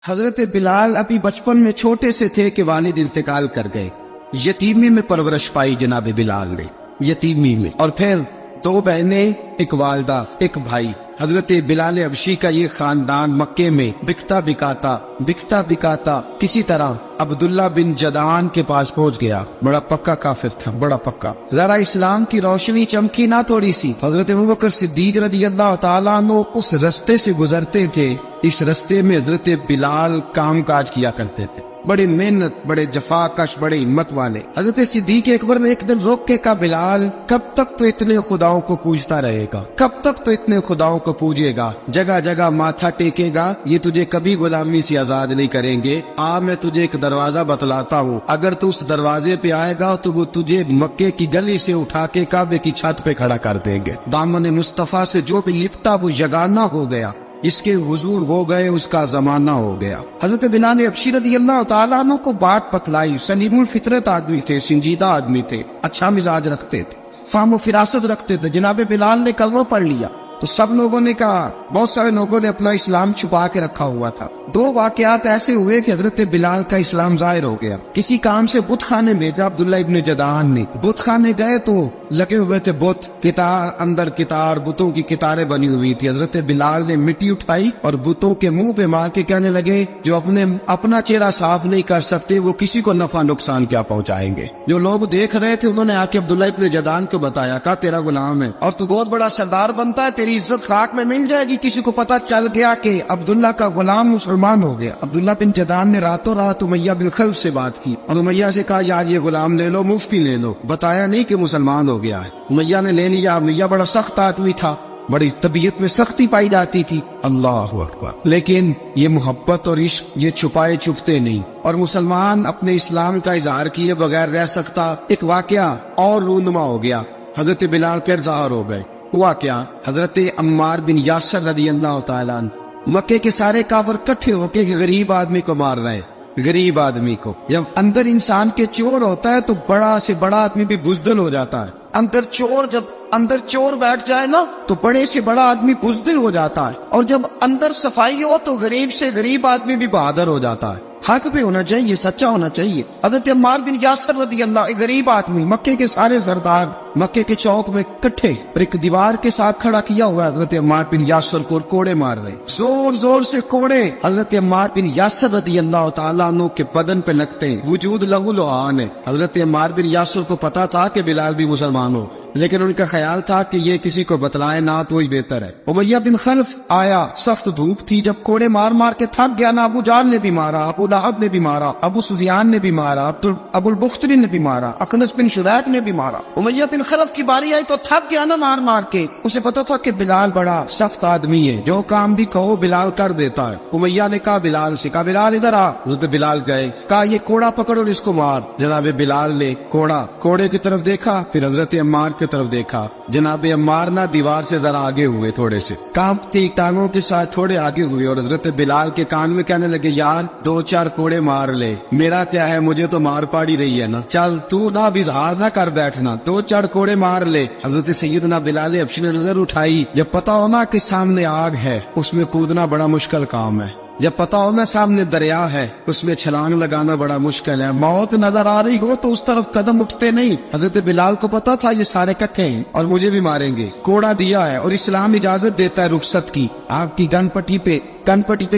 حضرت بلال ابھی بچپن میں چھوٹے سے تھے کہ والد انتقال کر گئے. یتیمی میں پرورش پائی جناب بلال نے، یتیمی میں. اور پھر دو بہنیں، ایک والدہ، ایک بھائی. حضرت بلال حبشی کا یہ خاندان مکے میں بکتا بکاتا کسی طرح عبداللہ بن جدعان کے پاس پہنچ گیا. بڑا پکا کافر تھا، بڑا پکا. ذرا اسلام کی روشنی چمکی نہ تھوڑی سی. حضرت ابوبکر صدیق رضی اللہ تعالیٰ عنہ اس رستے سے گزرتے تھے. اس رستے میں حضرت بلال کام کاج کیا کرتے تھے، بڑے محنت، بڑے جفاکش، بڑے ہمت والے. حضرت صدیق اکبر نے ایک دن روک کے کہا، بلال کب تک تو اتنے خداؤں کو پوجتا رہے گا، کب تک تو اتنے خداؤں کو پوجے گا، جگہ جگہ ماتھا ٹیکے گا، یہ تجھے کبھی غلامی سے آزاد نہیں کریں گے. میں تجھے ایک دروازہ بتلاتا ہوں، اگر تو اس دروازے پہ آئے گا تو وہ تجھے مکے کی گلی سے اٹھا کے کعبے کی چھت پہ کھڑا کر دیں گے. دامن مصطفیٰ سے جو بھی لپٹا وہ یگانہ ہو گیا، اس کے حضور ہو گئے، اس کا زمانہ ہو گیا. حضرت بلال حبشی رضی اللہ تعالیٰ عنہ کو بات پتلائی. سلیم الفطرت آدمی تھے، سنجیدہ آدمی تھے، اچھا مزاج رکھتے تھے، فہم و فراست رکھتے تھے. جناب بلال نے کلمہ پڑھ لیا تو سب لوگوں نے کہا، بہت سارے لوگوں نے اپنا اسلام چھپا کے رکھا ہوا تھا. دو واقعات ایسے ہوئے کہ حضرت بلال کا اسلام ظاہر ہو گیا. کسی کام سے بت خانے بھیجا عبداللہ ابن جدعان نے. بت خانے گئے تو لگے ہوئے تھے بت، کتار اندر کتار، بتوں کی کتاریں بنی ہوئی تھی. حضرت بلال نے مٹی اٹھائی اور بتوں کے منہ پہ مار کے کہنے لگے، جو اپنا چہرہ صاف نہیں کر سکتے وہ کسی کو نفع نقصان کیا پہنچائیں گے. جو لوگ دیکھ رہے تھے انہوں نے آ کے عبداللہ ابن جدعان کو بتایا، کہا تیرا غلام ہے اور تو بہت بڑا سردار بنتا ہے، تیری عزت خاک میں مل جائے گی. کسی کو پتا چل گیا کہ عبداللہ کا غلام مسلمان ہو گیا. عبداللہ بن جدعان نے راتوں رات امیہ بن خلف سے بات کی اور امیہ سے کہا، یار یہ غلام لے لو، مفتی لے لو. بتایا نہیں کہ مسلمان ہو گیا ہے. امیہ نے لے لیا. امیہ بڑا سخت آدمی تھا، بڑی طبیعت میں سختی پائی جاتی تھی. اللہ اکبر. لیکن یہ محبت اور عشق یہ چھپائے چھپتے نہیں، اور مسلمان اپنے اسلام کا اظہار کیے بغیر رہ سکتا. ایک واقعہ اور رونما ہو گیا. حضرت بلال پھر ظاہر ہو گئے. ہوا کیا؟ حضرت عمار بن یاسر رضی اللہ تعالیٰ عنہ، مکے کے سارے کافر کٹھے ہو کے غریب آدمی کو مار رہے. غریب آدمی کو، جب اندر انسان کے چور ہوتا ہے تو بڑا سے بڑا آدمی بھی بزدل ہو جاتا ہے. جب اندر چور بیٹھ جائے نا تو بڑے سے بڑا آدمی بزدل ہو جاتا ہے، اور جب اندر صفائی ہو تو غریب سے غریب آدمی بھی بہادر ہو جاتا ہے. حق پہ ہونا چاہیے، سچا ہونا چاہیے. حضرت عمار بن یاسر رضی اللہ، ایک غریب آدمی، مکے کے سارے سردار مکے کے چوک میں کٹھے اور ایک دیوار کے ساتھ کھڑا کیا ہوا. حضرت عمار بن یاسر کو کوڑے مار رہے، زور زور سے کوڑے. حضرت عمار بن یاسر رضی اللہ تعالیٰ عنہ کے بدن پہ لگتے ہیں، وجود لہو لعان ہے. حضرت عمار بن یاسر کو پتا تھا کہ بلال بھی مسلمان ہو، لیکن ان کا خیال تھا کہ یہ کسی کو بتلائے نہ تو ہی بہتر ہے. امیہ بن خلف آیا، سخت دھوپ تھی، جب کوڑے مار مار کے تھک گیا نا، ابو جہل نے بھی مارا، ابو لہب نے بھی مارا، ابو سفیان نے بھی مارا، ابو البختری نے بھی مارا، اخنس بن شریح نے بھی مارا. امیہ بن خلف کی باری آئی تو تھک گیا نا مار مار کے. اسے پتا تھا کہ بلال بڑا سخت آدمی ہے، جو کام بھی کہو بلال کر دیتا ہے. امیہ نے کہا بلال سے، کہا بلال ادھر آ. حضرت بلال گئے، کہا یہ کوڑا پکڑ اور اس کو مار. جناب بلال نے کوڑے کی طرف دیکھا، پھر حضرت عمار کی طرف دیکھا. جناب عمار نہ دیوار سے ذرا آگے ہوئے، تھوڑے سے کانپتی ٹانگوں کے ساتھ تھوڑے آگے ہوئے، اور حضرت بلال کے کان میں کہنے لگے، یار دو چار کوڑے مار لے، میرا کیا ہے، مجھے تو مار پاڑی رہی ہے نا، چل تو نہ بھی اظہار نہ کر بیٹھنا، دو چار کوڑے مار لے. حضرت سیدنا بلال حبشی نے نظر اٹھائی. جب پتا ہونا کہ سامنے آگ ہے اس میں کودنا بڑا مشکل کام ہے. جب پتا ہو نا سامنے دریا ہے اس میں چھلانگ لگانا بڑا مشکل ہے. موت نظر آ رہی ہو تو اس طرف قدم اٹھتے نہیں. حضرت بلال کو پتا تھا یہ سارے کٹھے ہیں اور مجھے بھی ماریں گے. کوڑا دیا ہے اور اسلام اجازت دیتا ہے رخصت کی. آپ کی گن پٹی پہ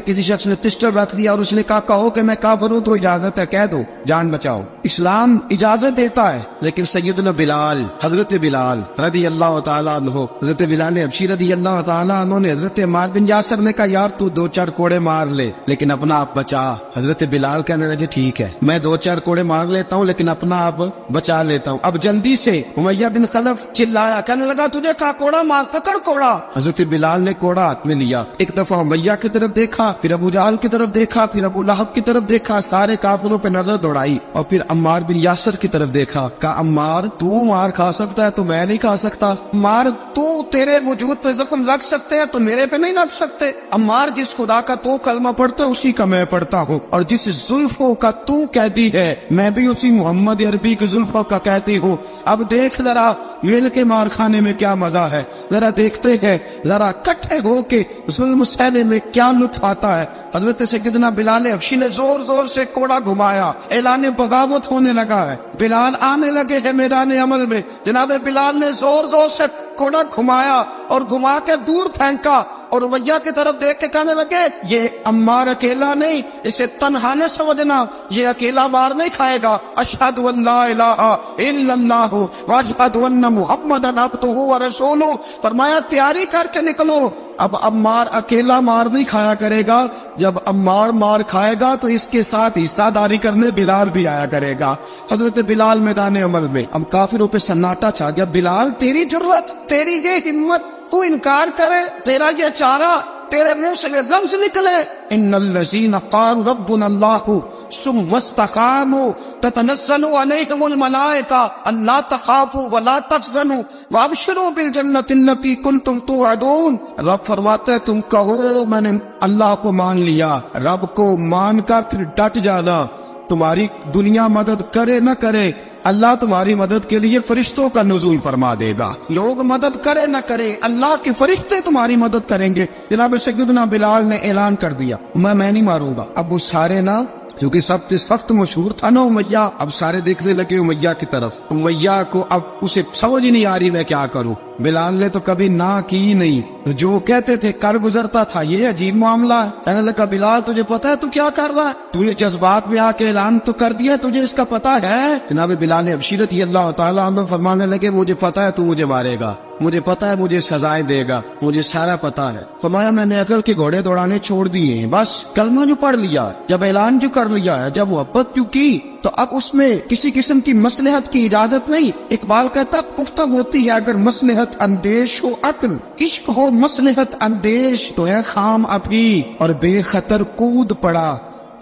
کسی شخص نے پسٹل رکھ دیا اور اس نے کہا، کہو کہ میں کافر ہوں تو اجازت ہے، کہہ دو، جان بچاؤ. اسلام اجازت دیتا ہے. لیکن سیدنا بلال، حضرت بلال رضی اللہ تعالیٰ عنہ، حضرت بلال حبشی رضی اللہ تعالیٰ عنہ نے حضرت عمار بن یاسر نے کہا، یار تو دو چار کوڑے مار لے لیکن اپنا آپ بچا. حضرت بلال کہنے لگے، ٹھیک ہے میں دو چار کوڑے مار لیتا ہوں لیکن اپنا آپ بچا لیتا ہوں. اب جلدی سے امیہ بن خلف چلایا، کہنے لگا، تجھے کہا کوڑا مار، پکڑ کوڑا. حضرت بلال نے کوڑا ہاتھ میں لیا، ایک دفعہ امیہ کی طرف دیکھا، پھر ابو جہل کی طرف دیکھا، پھر ابو لہب کی طرف دیکھا، سارے کافروں پہ نظر دوڑائی، اور پھر عمار بن یاسر کی طرف دیکھا. کہا، عمار تو مار کھا سکتا ہے تو میں نہیں کھا سکتا. عمار تو تیرے وجود پہ زخم لگ سکتے ہیں تو میرے پہ نہیں لگ سکتے. عمار جس خدا کا تو کلمہ پڑھتا ہے اسی کا میں پڑھتا ہوں، اور جس زلفوں کا تو قیدی ہے میں بھی اسی محمد عربی کی زلفوں کا قیدی ہوں. اب دیکھ ذرا مل کے مار کھانے میں کیا مزہ ہے، ذرا دیکھتے ہیں، ذرا کٹھے ہو کے ظلم سہنے میں کیا کیا لطف آتا ہے. حضرت سیدنا بلال حبشی نے زور زور سے کوڑا گھمایا, اعلان بغاوت ہونے لگا ہے, بلال آنے لگے ہیں میدان عمل میں. جناب بلال نے زور زور سے کوڑا گھمایا اور گھما کے دور پھینکا, اور امیہ کی طرف دیکھ کے کہنے لگے یہ عمار اکیلا نہیں, اسے تنہا نہ سمجھنا, یہ اکیلا مار نہیں کھائے گا. اشہد ان لا الہ الا اللہ واشہد ان محمدن عبدہ ورسولہ. فرمایا تیاری کر کے نکلو, اب عمار اکیلا مار نہیں کھایا کرے گا, جب عمار مار کھائے گا تو اس کے ساتھ حصہ داری کرنے بلال بھی آیا کرے گا. حضرت بلال میدان عمل میں, اب کافروں پہ سناٹا چھا گیا. بلال تیری جرت, تیری یہ ہمت, تو انکار کرے, تیرا یہ چارہ, تیرے منہ سے یہ لفظ نکلے ان الذین قالوا ربنا اللہ ثم استقاموا تتنزل علیہم الملائکہ الا تخافوا ولا تحزنوا وابشروا بالجنۃ التي کنتم توعدون. رب فرماتے ہیں تم کہو میں نے اللہ کو مان لیا, رب کو مان کر پھر ڈٹ جانا. تمہاری دنیا مدد کرے نہ کرے, اللہ تمہاری مدد کے لیے فرشتوں کا نزول فرما دے گا. لوگ مدد کرے نہ کرے, اللہ کے فرشتے تمہاری مدد کریں گے. جناب سیدنا بلال نے اعلان کر دیا میں نہیں ماروں گا. اب وہ سارے نا, کیونکہ سب سے سخت مشہور تھا نا امیہ, اب سارے دیکھنے لگے امیہ کی طرف. امیہ کو اب اسے سمجھ ہی نہیں آ رہی میں کیا کروں. بلال نے تو کبھی نہ کی نہیں, تو جو کہتے تھے کر گزرتا تھا. یہ عجیب معاملہ ہے. کہنے لگا بلال تجھے پتا ہے تو کیا کر رہا ہے, تو نے جذبات میں آ کے اعلان تو کر دیا, تجھے اس کا پتا ہے. جناب بلال ابشی رضی اللہ تعالیٰ عنہ فرمانے لگے مجھے پتا ہے تو مجھے مارے گا, مجھے پتا ہے مجھے سزائیں دے گا, مجھے سارا پتا ہے. فرمایا میں نے عقل کے گھوڑے دوڑانے چھوڑ دیے ہیں, بس کلمہ جو پڑھ لیا, جب اعلان جو کر لیا ہے, جب محبت جو کی, تو اب اس میں کسی قسم کی مصلحت کی اجازت نہیں. اقبال کہتا پختہ ہوتی ہے اگر مصلحت اندیش ہو عقل, عشق ہو مصلحت اندیش تو ہے خام ابھی, اور بے خطر کود پڑا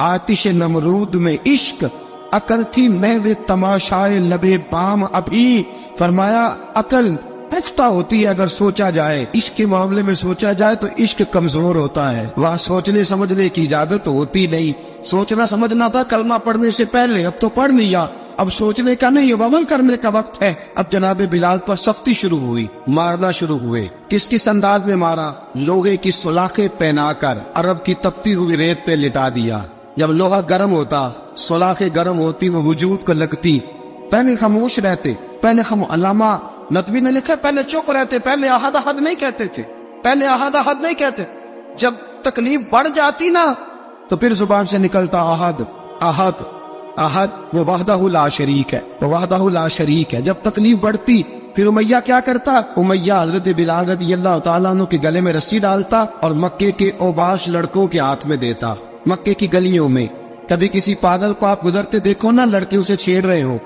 آتش نمرود میں عشق, عقل تھی محو تماشائے لبے بام ابھی. فرمایا عقل پختہ ہوتی ہے اگر سوچا جائے, عشق کے معاملے میں سوچا جائے تو عشق کمزور ہوتا ہے, وہاں سوچنے سمجھنے کی اجازت ہوتی نہیں. سوچنا سمجھنا تھا کلمہ پڑھنے سے پہلے, اب تو پڑھ لیا, اب سوچنے کا نہیں, اب عمل کرنے کا وقت ہے. اب جناب بلال پر سختی شروع ہوئی, مارنا شروع ہوئے. کس انداز میں مارا, لوہے کی سلاخیں پہنا کر عرب کی تپتی ہوئی ریت پہ لٹا دیا. جب لوہا گرم ہوتا, سلاخیں گرم ہوتی, وہ وجود کو لگتی. پہلے خاموش رہتے, پہلے ہم علامہ ندوی نے لکھا پہلے چپ رہتے, پہلے احد احد نہیں کہتے تھے, پہلے احد احد نہیں کہتے. جب تکلیف بڑھ جاتی نا تو پھر زبان سے نکلتا احد احد احد. وہ وحدہ لا شریک ہے, وہ وحدہ لا شریک ہے. جب تکلیف بڑھتی پھر امیہ کیا کرتا, امیہ حضرت بلال رضی اللہ تعالیٰ عنہ کے گلے میں رسی ڈالتا اور مکے کے اوباش لڑکوں کے ہاتھ میں دیتا. مکے کی گلیوں میں کبھی کسی پاگل کو آپ گزرتے دیکھو نا, لڑکے اسے چھیڑ رہے ہو,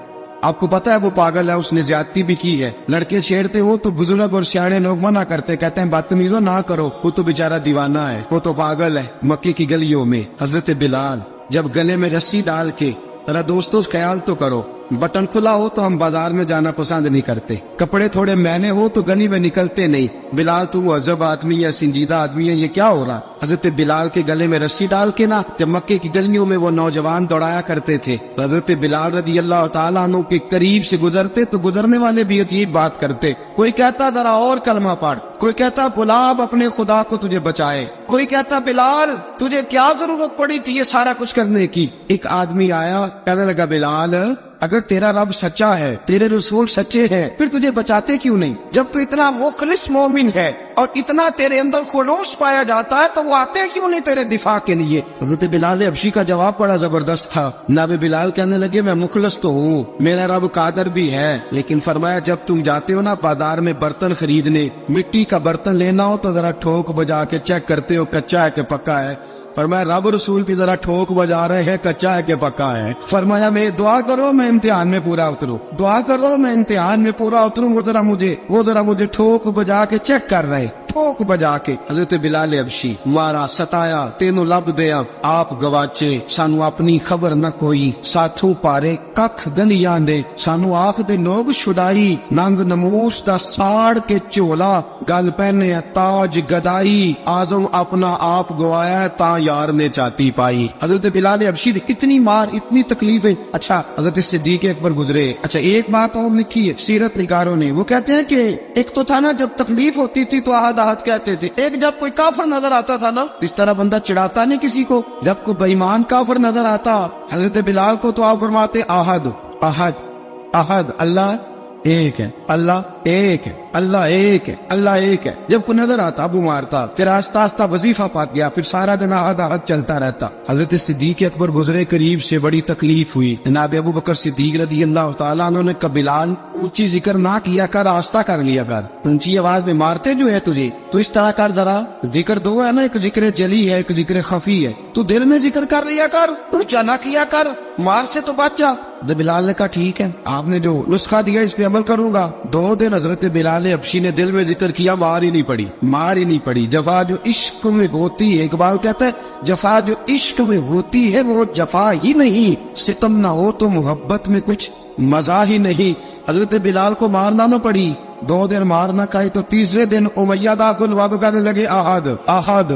آپ کو پتا ہے وہ پاگل ہے, اس نے زیادتی بھی کی ہے, لڑکے چھیڑتے ہو تو بزرگ اور سیاڑے لوگ منع کرتے, کہتے ہیں بدتمیزوں نہ کرو, وہ تو بیچارہ دیوانہ ہے, وہ تو پاگل ہے. مکے کی گلیوں میں حضرت بلال جب گلے میں رسی ڈال کے, ذرا دوستوں خیال تو کرو, بٹن کھلا ہو تو ہم بازار میں جانا پسند نہیں کرتے, کپڑے تھوڑے مہنگے ہو تو گلی میں نکلتے نہیں. بلال تو مہذب آدمی ہے, سنجیدہ آدمی ہے, یہ کیا ہو رہا. حضرت بلال کے گلے میں رسی ڈال کے نا جب مکے کی گلیوں میں وہ نوجوان دوڑایا کرتے تھے, حضرت بلال رضی اللہ تعالیٰ عنہ کے قریب سے گزرتے تو گزرنے والے بھی عجیب بات کرتے. کوئی کہتا ذرا اور کلمہ پڑھ, کوئی کہتا بلا اپنے خدا کو تجھے بچائے, کوئی کہتا بلال تجھے کیا ضرورت پڑی تھی یہ سارا کچھ کرنے کی. ایک آدمی آیا, کہنے لگا بلال اگر تیرا رب سچا ہے, تیرے رسول سچے ہیں, پھر تجھے بچاتے کیوں نہیں؟ جب تو اتنا مخلص مومن ہے اور اتنا تیرے اندر خلوص پایا جاتا ہے تو وہ آتے کیوں نہیں تیرے دفاع کے لیے؟ حضرت بلال حبشی کا جواب بڑا زبردست تھا. ناب بلال کہنے لگے میں مخلص تو ہوں, میرا رب قادر بھی ہے, لیکن فرمایا جب تم جاتے ہو نا بازار میں برتن خریدنے, مٹی کا برتن لینا ہو تو ذرا ٹھوک بجا کے چیک کرتے ہو کچا ہے کہ پکا ہے. فرمایا رب رسول بھی ذرا ٹھوک بجا رہے ہیں کچا ہے کہ پکا ہے. فرمایا میں دعا کرو میں امتحان میں پورا اتروں, دعا کرو میں امتحان میں پورا اتروں, وہ ذرا مجھے ٹھوک بجا کے چیک کر رہے, ٹھوک بجا کے. حضرت بلال حبشی مارا ستایا تینوں لب دیا آپ گواچے, سانو اپنی خبر نہ کوئی, ساتھوں پارے ککھ گلیاں دے, سانو آخ دے لوگ شدائی, ننگ نموس دا ساڑ کے چولا, گل پہنے تاج گدائی, آزم اپنا آپ گوایا تا یار نے چاتی پائی. حضرت بلال حبشی اتنی مار اتنی تکلیفیں. اچھا حضرت صدیق اکبر گزرے. اچھا ایک بات اور لکھی ہے سیرت نگاروں نے, وہ کہتے ہیں کہ ایک تو تھا نا جب تکلیف ہوتی تھی تو آہد آہد کہتے تھے. ایک جب کوئی کافر نظر آتا تھا نا, اس طرح بندہ چڑھاتا نہیں کسی کو. جب کوئی بے ایمان کافر نظر آتا حضرت بلال کو تو آپ فرماتے احد احد احد, اللہ ایک ہے, اللہ ایک ہے, اللہ ایک ہے, اللہ ایک ہے. جب کوئی نظر آتا ابو مارتا, پھر آہستہ آہستہ وظیفہ پاک گیا, پھر سارا دن احد احد چلتا رہتا. حضرت صدیق اکبر گزرے قریب سے, بڑی تکلیف ہوئی. جناب ابو بکر صدیق رضی اللہ تعالیٰ عنہ نے کہا بلال اونچی ذکر نہ کیا کر, آہستہ کر لیا کر, اونچی آواز میں مارتے جو ہے تجھے, تو اس طرح کر ذرا. ذکر دو ہے نا, ایک ذکر جلی ہے, ایک ذکر خفی ہے, تو دل میں ذکر کر لیا کر, اونچا نہ کیا کر, مار سے تو بچ جا. بلال نے کہا ٹھیک ہے, آپ نے جو نسخہ دیا اس پہ عمل کروں گا. 2 دن حضرت بلال حبشی نے دل میں ذکر کیا, مار ہی نہیں پڑی, مار ہی نہیں پڑی. جفا جو عشق میں ہوتی ہے, اقبال کہتا ہے جفا جو عشق میں ہوتی ہے وہ جفا ہی نہیں, ستم نہ ہو تو محبت میں کچھ مزہ ہی نہیں. حضرت بلال کو مارنا نہ پڑی, 2 دن مارنا کہے تو تیسرے دن امیہ داخل ہوا تو کہنے لگے احد احد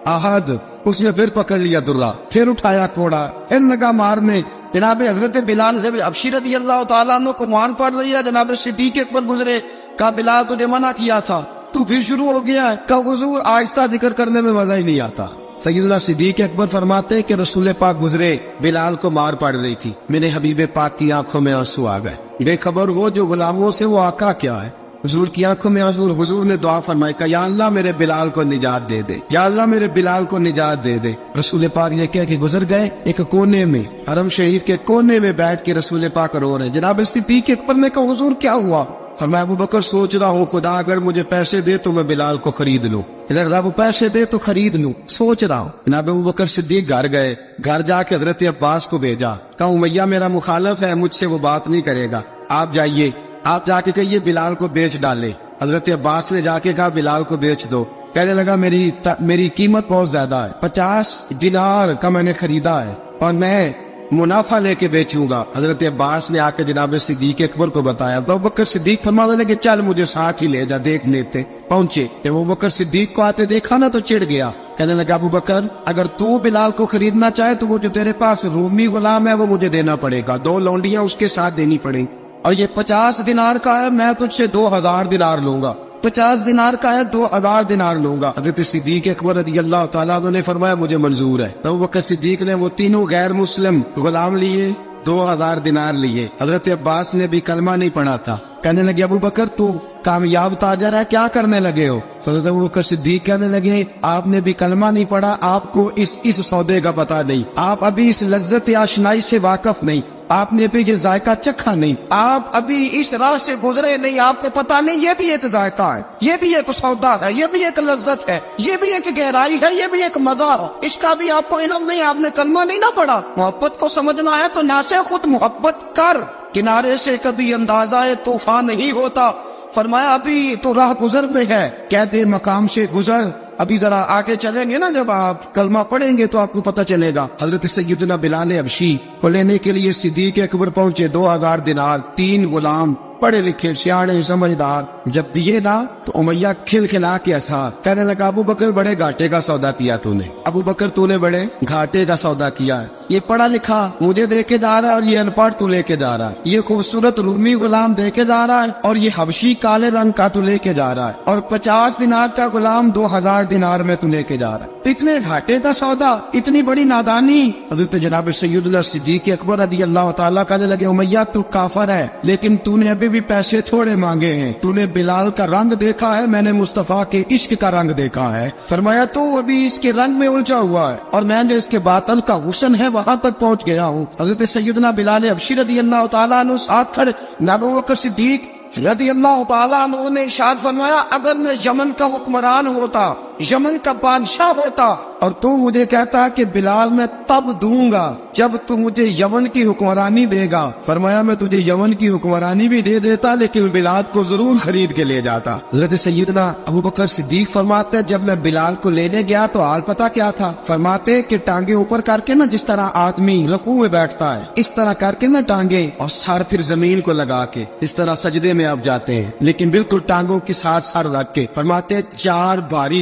احد. اس نے پھر پکڑ لیا درہ, پھر اٹھایا کوڑا, پھر لگا مارنے. جناب حضرت بلال حبشی رضی اللہ تعالیٰ عنہ کو مان پڑ رہی ہے. جناب صدیق اکبر گزرے, کہا بلال تجھے منع کیا تھا, تو پھر شروع ہو گیا ہے. کہا حضور آہستہ ذکر کرنے میں مزہ ہی نہیں آتا. سیدنا صدیق اکبر فرماتے کہ رسول پاک گزرے, بلال کو مار پڑ رہی تھی, میرے حبیب پاک کی آنکھوں میں آنسو آ گئے. بے خبر وہ جو غلاموں سے وہ آقا کیا ہے. حضور کی آنکھوں میں آنسو. حضور نے دعا فرمائی, کہ یا اللہ میرے بلال کو نجات دے دے, یا اللہ میرے بلال کو نجات دے دے. رسول پاک یہ کہہ کے گزر گئے. ایک کونے میں, حرم شریف کے کونے میں بیٹھ کے رسول پاک رو رہے. جناب صدیق اکبر نے کہا حضور کیا ہوا؟ فرمایا ابو بکر سوچ رہا ہوں خدا اگر مجھے پیسے دے تو میں بلال کو خرید لوں. ادھر ابو پیسے دے تو خرید لوں, سوچ رہا ہوں. جناب ابو بکر صدیق گھر گئے, گھر جا کے حضرت عباس کو بھیجا, کہا امیہ میرا مخالف ہے, مجھ سے وہ بات نہیں کرے گا, آپ جائیے, آپ جا کے کہیے بلال کو بیچ ڈالے. حضرت عباس نے جا کے کہا بلال کو بیچ دو. کہنے لگا میری قیمت بہت زیادہ ہے, 50 دینار کا میں نے خریدا ہے اور میں منافع لے کے بیچوں گا. حضرت عباس نے آ کے جناب صدیق اکبر کو بتایا. تو ابو بکر صدیق فرمانے لگے چل مجھے ساتھ ہی لے جا, دیکھ لیتے. پہنچے, جب ابو بکر صدیق کو آتے دیکھا نا تو چڑ گیا. کہنے لگا ابو بکر اگر تو بلال کو خریدنا چاہے تو وہ جو تیرے پاس رومی غلام ہے وہ مجھے دینا پڑے گا, 2 لونڈیاں اس کے ساتھ دینی پڑیں, اور یہ 50 دینار کا ہے, میں تجھ سے 2000 دینار لوں گا. 50 دینار کا ہے, 2000 دینار لوں گا. حضرت صدیق اکبر رضی اللہ تعالیٰ عنہ نے فرمایا مجھے منظور ہے. تو ابو بکر صدیق نے وہ تینوں غیر مسلم غلام لیے, 2000 دینار لیے. حضرت عباس نے بھی کلمہ نہیں پڑھا تھا. کہنے لگے ابو بکر تو کامیاب تاجر ہے, کیا کرنے لگے ہو؟ تو حضرت ابو بکر صدیق کہنے لگے آپ نے بھی کلمہ نہیں پڑھا, آپ کو اس سودے کا پتہ نہیں, آپ ابھی اس لذت آشنائی سے واقف نہیں, آپ نے بھی یہ ذائقہ چکھا نہیں, آپ ابھی اس راہ سے گزرے نہیں, آپ کو پتا نہیں یہ بھی ایک ذائقہ ہے, یہ بھی ایک سودا ہے, یہ بھی ایک لذت ہے, یہ بھی ایک گہرائی ہے, یہ بھی ایک مزہ ہے, اس کا بھی آپ کو علم نہیں, آپ نے کلمہ نہیں نہ پڑھا. محبت کو سمجھنا ہے تو نہ سے خود محبت کر, کنارے سے کبھی اندازہ طوفان نہیں ہوتا. فرمایا ابھی تو راہ گزر میں ہے, کہتے مقام سے گزر, ابھی ذرا آگے چلیں گے نا, جب آپ کلمہ پڑھیں گے تو آپ کو پتہ چلے گا. حضرت سیدنا بلال حبشی کو لینے کے لیے صدیق اکبر پہنچے. 2000 دینار, 3 غلام پڑھے لکھے سیانے سمجھدار. جب دیے نا تو امیہ کھل کھلا کے ہنسا, کہنے لگا ابو بکر بڑے گھاٹے کا سودا کیا تو نے, ابو بکر تو نے بڑے گھاٹے کا سودا کیا ہے. یہ پڑھا لکھا مجھے دے کے جا رہا ہے اور یہ ان پڑھ تو لے کے جا رہا ہے, یہ خوبصورت رومی غلام دے کے جا رہا ہے اور یہ حبشی کالے رنگ کا تو لے کے جا رہا ہے, اور 50 دینار کا غلام 2000 دینار میں تو لے کے جا رہا ہے. اتنے گھاٹے کا سودا, اتنی بڑی نادانی. حضرت جناب سیدنا صدیق اکبر رضی اللہ تعالیٰ کہنے لگے امیہ تو کافر ہے, لیکن تو نے ابھی بھی پیسے تھوڑے مانگے ہیں, تو نے بلال کا رنگ دیکھا ہے, میں نے مصطفیٰ کے عشق کا رنگ دیکھا ہے. فرمایا تو ابھی اس کے رنگ میں الجھا ہوا ہے, اور میں جو اس کے باطن کا حسن ہے وہاں تک پہنچ گیا ہوں. حضرت سیدنا بلال حبشی رضی اللہ تعالیٰ عنہ ساتھ کھڑے. ابو بکر صدیق رضی اللہ تعالیٰ عنہ نے ارشاد فرمایا اگر میں یمن کا حکمران ہوتا, یمن کا بادشاہ ہوتا, اور تو مجھے کہتا کہ بلال میں تب دوں گا جب تو مجھے یمن کی حکمرانی دے گا. فرمایا میں تجھے یمن کی حکمرانی بھی دے دیتا, لیکن بلال کو ضرور خرید کے لے جاتا. حضرت سیدنا ابو بکر صدیق فرماتے جب میں بلال کو لینے گیا تو حال پتا کیا تھا؟ فرماتے کہ ٹانگیں اوپر کر کے نا, جس طرح آدمی رکوع میں بیٹھتا ہے اس طرح کر کے نا ٹانگیں, اور سر پھر زمین کو لگا کے اس طرح سجدے میں آپ جاتے ہیں, لیکن بالکل ٹانگوں کے ساتھ سر رکھ کے. فرماتے 4 بھاری